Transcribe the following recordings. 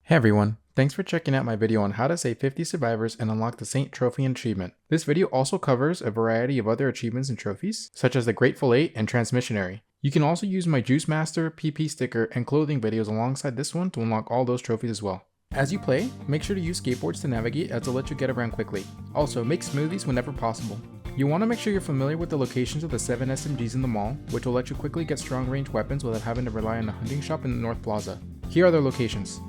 Hey everyone, thanks for checking out my video on how to save 50 survivors and unlock the Saint Trophy and achievement. This video also covers a variety of other achievements and trophies, such as the Grateful 8 and Transmissionary. You can also use my Juice Master, PP sticker, and clothing videos alongside this one to unlock all those trophies as well. As you play, make sure to use skateboards to navigate as it'll let you get around quickly. Also, make smoothies whenever possible. You want to make sure you're familiar with the locations of the 7 SMGs in the mall, which will let you quickly get strong range weapons without having to rely on a hunting shop in the North Plaza. Here are their locations.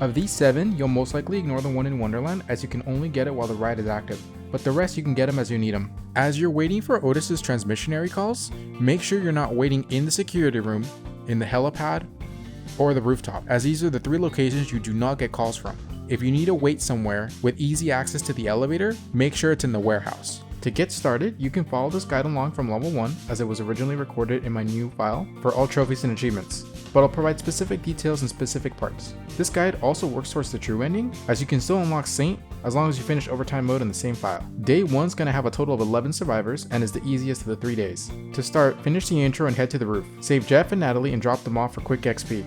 Of these 7, you'll most likely ignore the one in Wonderland as you can only get it while the ride is active, but the rest you can get them as you need them. As you're waiting for Otis's transmissionary calls, make sure you're not waiting in the security room, in the helipad, or the rooftop, as these are the 3 locations you do not get calls from. If you need to wait somewhere with easy access to the elevator, make sure it's in the warehouse. To get started, you can follow this guide along from level 1 as it was originally recorded in my new file for all trophies and achievements, but I'll provide specific details in specific parts. This guide also works towards the true ending, as you can still unlock Saint as long as you finish overtime mode in the same file. Day 1's gonna have a total of 11 survivors and is the easiest of the 3 days. To start, finish the intro and head to the roof. Save Jeff and Natalie and drop them off for quick XP.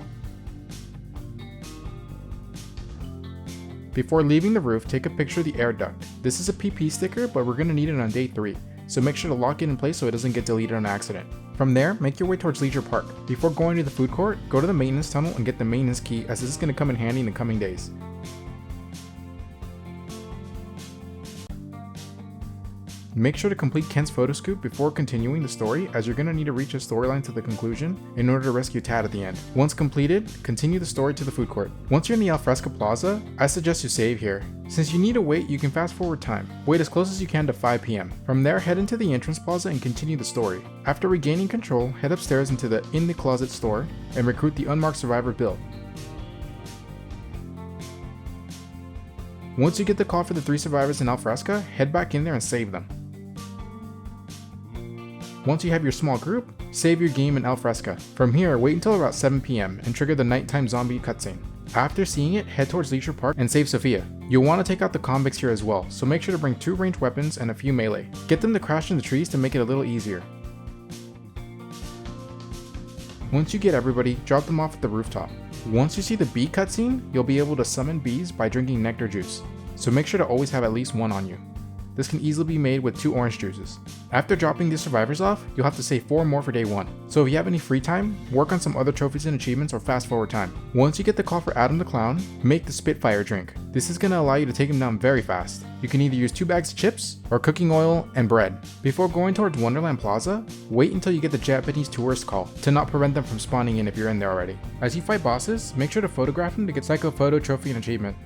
Before leaving the roof, take a picture of the air duct. This is a PP sticker, but we're gonna need it on day 3, so make sure to lock it in place so it doesn't get deleted on accident. From there, make your way towards Leisure Park. Before going to the food court, go to the maintenance tunnel and get the maintenance key, as this is going to come in handy in the coming days. Make sure to complete Kent's photo scoop before continuing the story, as you're going to need to reach a storyline to the conclusion in order to rescue Tad at the end. Once completed, continue the story to the food court. Once you're in the Alfresca Plaza, I suggest you save here. Since you need to wait, you can fast forward time. Wait as close as you can to 5 PM. From there, head into the entrance plaza and continue the story. After regaining control, head upstairs into the In the Closet store and recruit the unmarked survivor build. Once you get the call for the 3 survivors in Alfresca, head back in there and save them. Once you have your small group, save your game in Alfresca. From here, wait until about 7 PM and trigger the nighttime zombie cutscene. After seeing it, head towards Leisure Park and save Sophia. You'll want to take out the convicts here as well, so make sure to bring 2 ranged weapons and a few melee. Get them to crash in the trees to make it a little easier. Once you get everybody, drop them off at the rooftop. Once you see the bee cutscene, you'll be able to summon bees by drinking nectar juice, so make sure to always have at least 1 on you. This can easily be made with 2 orange juices. After dropping these survivors off, you'll have to save 4 more for day 1. So if you have any free time, work on some other trophies and achievements or fast forward time. Once you get the call for Adam the Clown, make the Spitfire drink. This is going to allow you to take him down very fast. You can either use 2 bags of chips or cooking oil and bread. Before going towards Wonderland Plaza, wait until you get the Japanese tourist call to not prevent them from spawning in if you're in there already. As you fight bosses, make sure to photograph them to get Psycho Photo Trophy and achievement.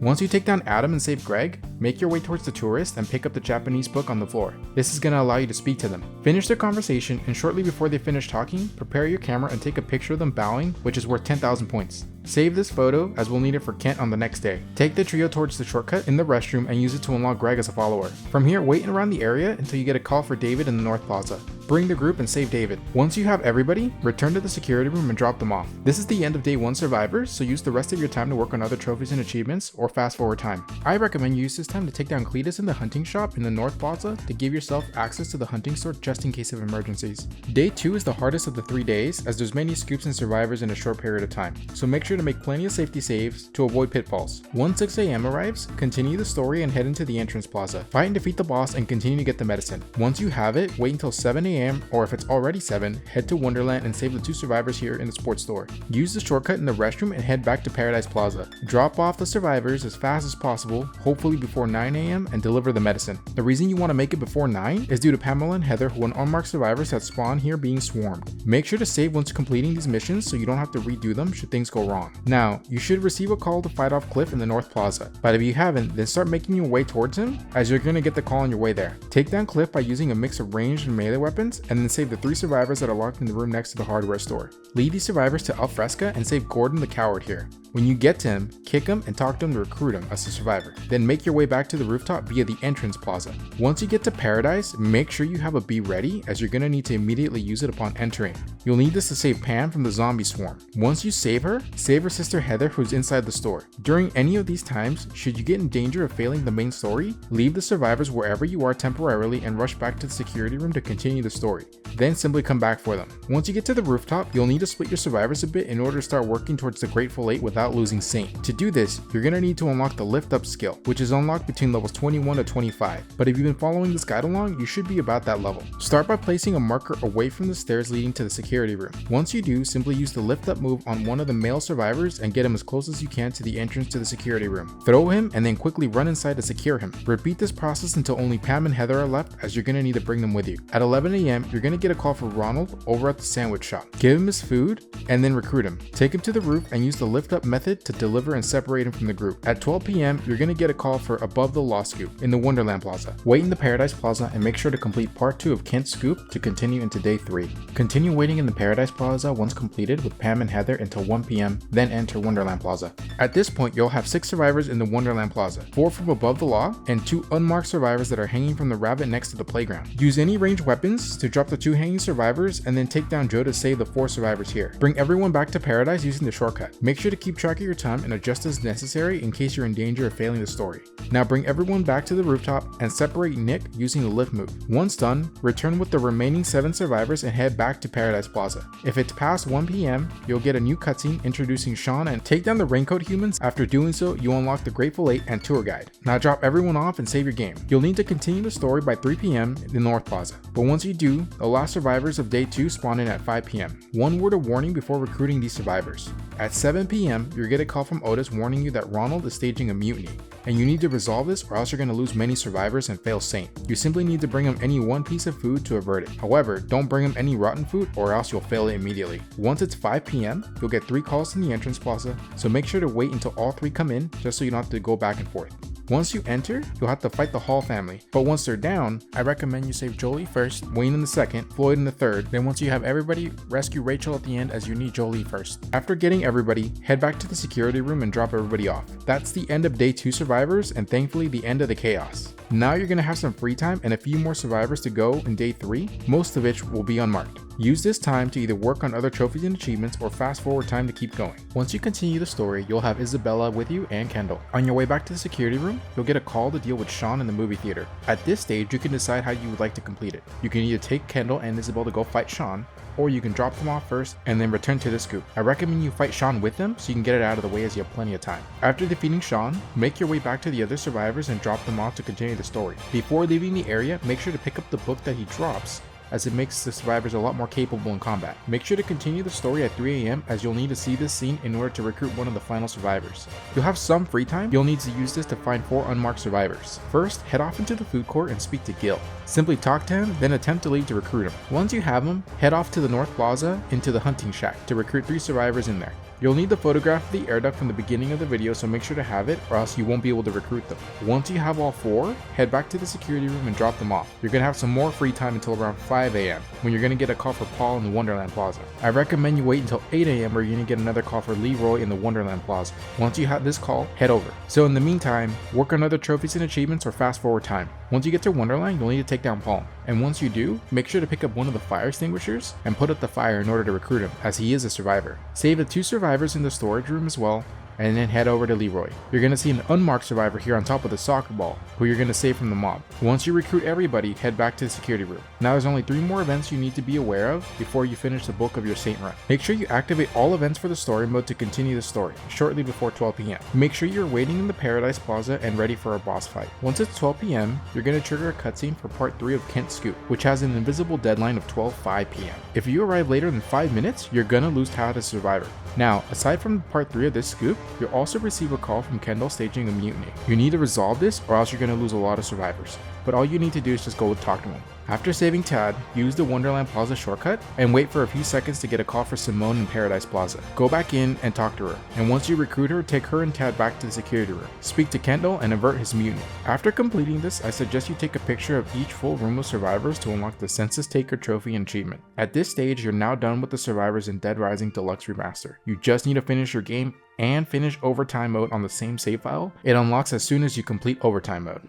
Once you take down Adam and save Greg, make your way towards the tourist and pick up the Japanese book on the floor. This is going to allow you to speak to them. Finish their conversation, and shortly before they finish talking, prepare your camera and take a picture of them bowing, which is worth 10,000 points. Save this photo as we'll need it for Kent on the next day. Take the trio towards the shortcut in the restroom and use it to unlock Greg as a follower. From here, wait around the area until you get a call for David in the North Plaza. Bring the group and save David. Once you have everybody, return to the security room and drop them off. This is the end of day 1 survivors, so use the rest of your time to work on other trophies and achievements, or fast forward time. I recommend you use this time to take down Cletus in the hunting shop in the North Plaza to give yourself access to the hunting store just in case of emergencies. Day 2 is the hardest of the 3 days, as there's many scoops and survivors in a short period of time, so make sure to make plenty of safety saves to avoid pitfalls. Once 6 AM arrives, continue the story and head into the entrance plaza. Fight and defeat the boss and continue to get the medicine. Once you have it, wait until 7 AM, or if it's already 7, head to Wonderland and save the 2 survivors here in the sports store. Use the shortcut in the restroom and head back to Paradise Plaza. Drop off the survivors as fast as possible, hopefully before 9 AM, and deliver the medicine. The reason you want to make it before 9 is due to Pamela and Heather, who are unmarked survivors that spawn here being swarmed. Make sure to save once completing these missions so you don't have to redo them should things go wrong. Now, you should receive a call to fight off Cliff in the North Plaza, but if you haven't, then start making your way towards him, as you're going to get the call on your way there. Take down Cliff by using a mix of ranged and melee weapons, and then save the 3 survivors that are locked in the room next to the hardware store. Lead these survivors to Alfresca and save Gordon the coward here. When you get to him, kick him and talk to him to recruit him as a survivor. Then make your way back to the rooftop via the entrance plaza. Once you get to Paradise, make sure you have a bee ready, as you're going to need to immediately use it upon entering. You'll need this to save Pam from the zombie swarm. Once you save her sister Heather, who's inside the store. During any of these times, should you get in danger of failing the main story, leave the survivors wherever you are temporarily and rush back to the security room to continue the story. Then simply come back for them. Once you get to the rooftop, you'll need to split your survivors a bit in order to start working towards the Grateful 8 without losing Saint. To do this, you're going to need to unlock the Lift Up skill, which is unlocked between levels 21 to 25, but if you've been following this guide along, you should be about that level. Start by placing a marker away from the stairs leading to the security room. Once you do, simply use the Lift Up move on one of the male survivors and get him as close as you can to the entrance to the security room. Throw him and then quickly run inside to secure him. Repeat this process until only Pam and Heather are left, as you're going to need to bring them with you. At 11 AM, you're going to get a call for Ronald over at the sandwich shop. Give him his food and then recruit him. Take him to the roof and use the Lift Up method to deliver and separate him from the group. At 12 PM, you're going to get a call for Above the Law Scoop in the Wonderland Plaza. Wait in the Paradise Plaza and make sure to complete part 2 of Kent's Scoop to continue into day 3. Continue waiting in the Paradise Plaza once completed with Pam and Heather until 1 PM, then enter Wonderland Plaza. At this point, you'll have 6 survivors in the Wonderland Plaza, 4 from Above the Law, and 2 unmarked survivors that are hanging from the rabbit next to the playground. Use any ranged weapons to drop the 2 hanging survivors and then take down Joe to save the 4 survivors here. Bring everyone back to Paradise using the shortcut. Make sure to keep track of your time and adjust as necessary in case you're in danger of failing the story. Now bring everyone back to the rooftop and separate Nick using the lift move. Once done, return with the remaining 7 survivors and head back to Paradise Plaza. If it's past 1 PM, you'll get a new cutscene introducing Sean and take down the Raincoat humans. After doing so, you unlock the Grateful 8 and tour guide. Now drop everyone off and save your game. You'll need to continue the story by 3 PM in the North Plaza. But once you do, the last survivors of day 2 spawn in at 5 PM. One word of warning before recruiting these survivors. At 7 PM, you'll get a call from Otis warning you that Ronald is staging a mutiny, and you need to resolve this or else you're going to lose many survivors and fail Saint. You simply need to bring him any one piece of food to avert it. However, don't bring him any rotten food or else you'll fail it immediately. Once it's 5 PM, you'll get 3 calls in the entrance plaza, so make sure to wait until all 3 come in just so you don't have to go back and forth. Once you enter, you'll have to fight the Hall family, but once they're down, I recommend you save Jolie first, Wayne in the second, Floyd in the third, then once you have everybody, rescue Rachel at the end as you need Jolie first. After getting everybody, head back to the security room and drop everybody off. That's the end of day 2 survivors and thankfully the end of the chaos. Now you're going to have some free time and a few more survivors to go in day 3, most of which will be unmarked. Use this time to either work on other trophies and achievements or fast forward time to keep going. Once you continue the story, you'll have Isabella with you and Kendall. On your way back to the security room, you'll get a call to deal with Sean in the movie theater. At this stage, you can decide how you would like to complete it. You can either take Kendall and Isabel to go fight Sean, or you can drop them off first and then return to the scoop. I recommend you fight Sean with them so you can get it out of the way as you have plenty of time. After defeating Sean, make your way back to the other survivors and drop them off to continue the story. Before leaving the area, make sure to pick up the book that he drops, as it makes the survivors a lot more capable in combat. Make sure to continue the story at 3 AM as you'll need to see this scene in order to recruit one of the final survivors. You'll have some free time. You'll need to use this to find 4 unmarked survivors. First, head off into the food court and speak to Gil. Simply talk to him, then attempt to leave to recruit him. Once you have him, head off to the North Plaza into the hunting shack to recruit 3 survivors in there. You'll need the photograph of the air duct from the beginning of the video, so make sure to have it or else you won't be able to recruit them. Once you have all 4, head back to the security room and drop them off. You're going to have some more free time until around 5 AM when you're going to get a call for Paul in the Wonderland Plaza. I recommend you wait until 8 AM where you're going to get another call for Leroy in the Wonderland Plaza. Once you have this call, head over. So in the meantime, work on other trophies and achievements or fast forward time. Once you get to Wonderland, you'll need to take down Paul. And once you do, make sure to pick up one of the fire extinguishers and put out the fire in order to recruit him, as he is a survivor. Save the 2 survivors in the storage room as well, and then head over to Leroy. You're going to see an unmarked survivor here on top of the soccer ball, who you're going to save from the mob. Once you recruit everybody, head back to the security room. Now there's only 3 more events you need to be aware of before you finish the bulk of your Saint run. Make sure you activate all events for the story mode to continue the story, shortly before 12 PM. Make sure you're waiting in the Paradise Plaza and ready for a boss fight. Once it's 12 PM, you're going to trigger a cutscene for part 3 of Kent's Scoop, which has an invisible deadline of 12:05 PM. If you arrive later than 5 minutes, you're going to lose Todd as a survivor. Now, aside from part 3 of this scoop, you'll also receive a call from Kendall staging a mutiny. You need to resolve this or else you're going to lose a lot of survivors. But all you need to do is just go talk to him. After saving Tad, use the Wonderland Plaza shortcut and wait for a few seconds to get a call for Simone in Paradise Plaza. Go back in and talk to her, and once you recruit her, take her and Tad back to the security room. Speak to Kendall and avert his mutiny. After completing this, I suggest you take a picture of each full room of survivors to unlock the Census Taker trophy and achievement. At this stage, you're now done with the survivors in Dead Rising Deluxe Remaster. You just need to finish your game and finish overtime mode on the same save file. It unlocks as soon as you complete overtime mode.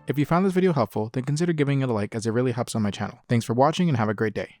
If you found this video helpful, then consider giving it a like as it really helps on my channel. Thanks for watching and have a great day.